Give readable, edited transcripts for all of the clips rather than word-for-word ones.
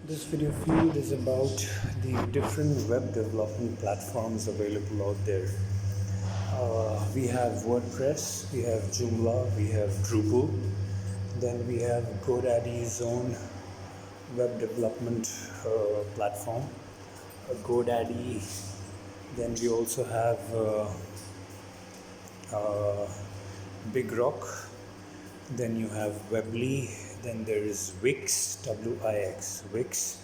This video feed is about the different web development platforms available out there. We have WordPress, we have Joomla, we have Drupal, then we have GoDaddy's own web development platform, GoDaddy. Then we also have Big Rock. Then you have Webly. Then there is Wix, W-I-X, Wix.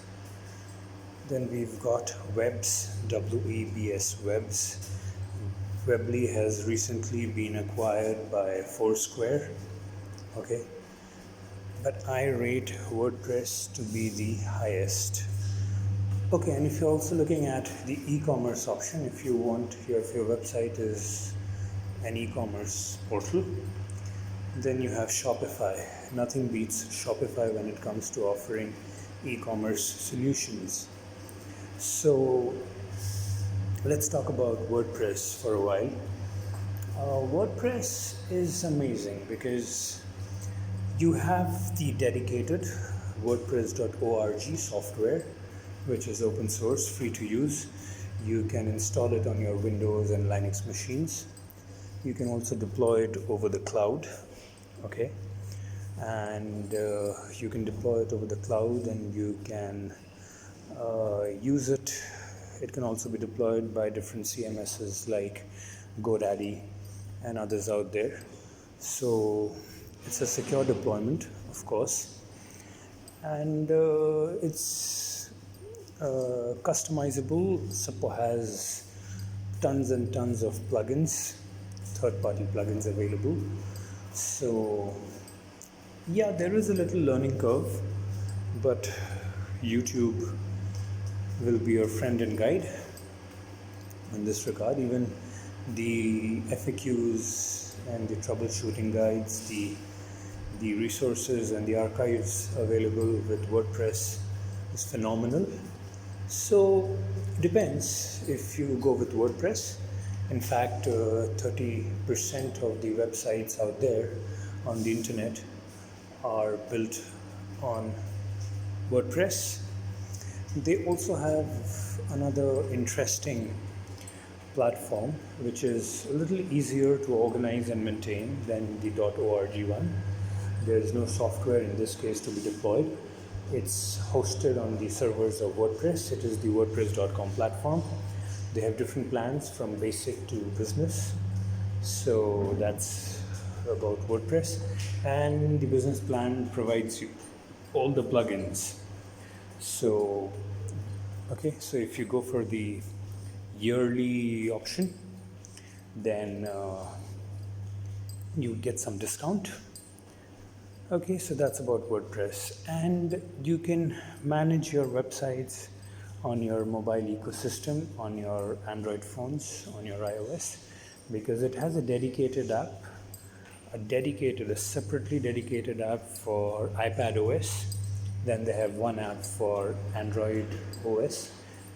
Then we've got Webs, W-E-B-S, Webs. Webly has recently been acquired by Foursquare. Okay, but I rate WordPress to be the highest. Okay, and if you're also looking at the e-commerce option, if your website is an e-commerce portal, then you have Shopify. Nothing beats Shopify when it comes to offering e-commerce solutions. So let's talk about WordPress for a while. WordPress is amazing because you have the dedicated WordPress.org software, which is open source, free to use. You can install it on your Windows and Linux machines. You can also deploy it over the cloud. Okay, and you can deploy it over the cloud and you can use it. It can also be deployed by different CMSs like GoDaddy and others out there. So it's a secure deployment, of course, and it's customizable. Suppo has tons and tons of plugins, third-party plugins available. So yeah, there is a little learning curve, but YouTube will be your friend and guide in this regard. Even the FAQs and the troubleshooting guides, the resources and the archives available with WordPress is phenomenal. So depends if you go with WordPress. In fact, 30% of the websites out there on the internet are built on WordPress. They also have another interesting platform which is a little easier to organize and maintain than the .org one. There is no software in this case to be deployed. It's hosted on the servers of WordPress. It is the WordPress.com platform. They have different plans from basic to business. So that's about WordPress. And the business plan provides you all the plugins. So, okay, so if you go for the yearly option, then you get some discount. Okay, so that's about WordPress. And you can manage your websites on your mobile ecosystem, on your Android phones, on your iOS, because it has a dedicated app, a separately dedicated app for iPad OS. Then they have one app for Android OS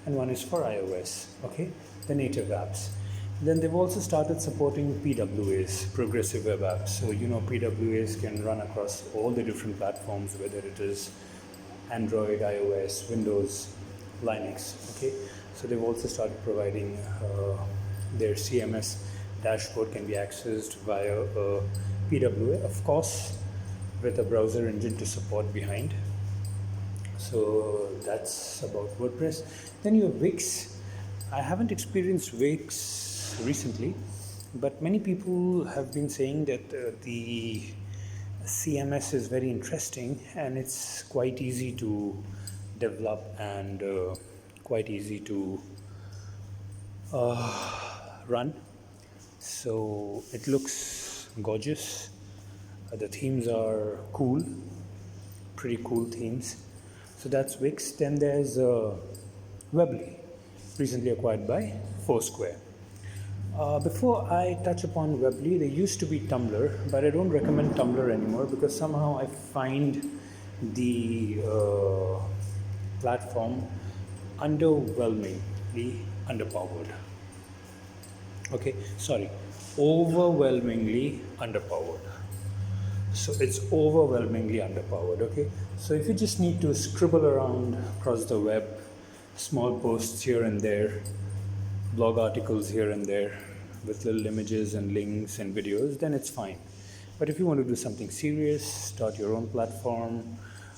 and one is for iOS, okay, the native apps. Then they've also started supporting PWAs, progressive web apps. So PWAs can run across all the different platforms, whether it is Android, iOS, Windows, Linux. Okay, so they've also started providing their CMS dashboard can be accessed via a PWA, of course, with a browser engine to support behind. So that's about WordPress. Then you have Wix. I haven't experienced Wix recently, but many people have been saying that the CMS is very interesting and it's quite easy to develop and quite easy to run. So it looks gorgeous. The themes are cool, pretty cool themes. So that's Wix. Then there's Webly, recently acquired by Foursquare. Before I touch upon Webly, there used to be Tumblr, but I don't recommend Tumblr anymore because somehow I find the platform underwhelmingly underpowered. Okay, sorry, overwhelmingly underpowered. So it's overwhelmingly underpowered. Okay, so if you just need to scribble around across the web, small posts here and there, blog articles here and there with little images and links and videos, then it's fine. But if you want to do something serious, start your own platform,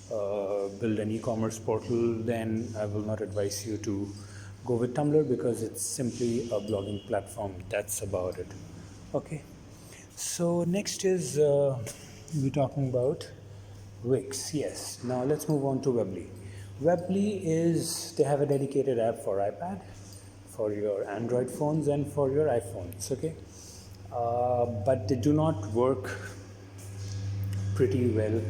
build an e-commerce portal, then I will not advise you to go with Tumblr, because it's simply a blogging platform. That's about it. Okay. So next is we're talking about Wix. Yes. Now let's move on to Webly. Webly is, they have a dedicated app for iPad, for your Android phones, and for your iPhones. Okay. But they do not work pretty well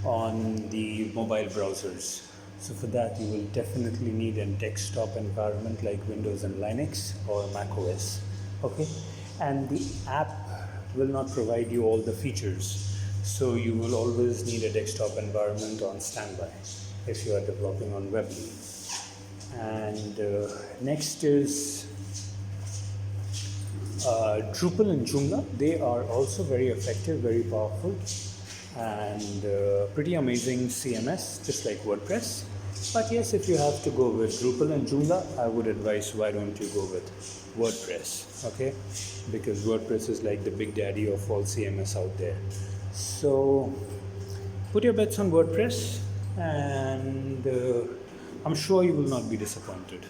on the mobile browsers. So for that, you will definitely need a desktop environment like Windows and Linux or Mac OS. Okay, and the app will not provide you all the features. So you will always need a desktop environment on standby if you are developing on Webly. And next is Drupal and Joomla. They are also very effective, very powerful, and pretty amazing CMS, just like WordPress. But yes, if you have to go with Drupal and Joomla, I would advise, why don't you go with WordPress? Okay, because WordPress is like the big daddy of all CMS out there. So put your bets on WordPress, and I'm sure you will not be disappointed.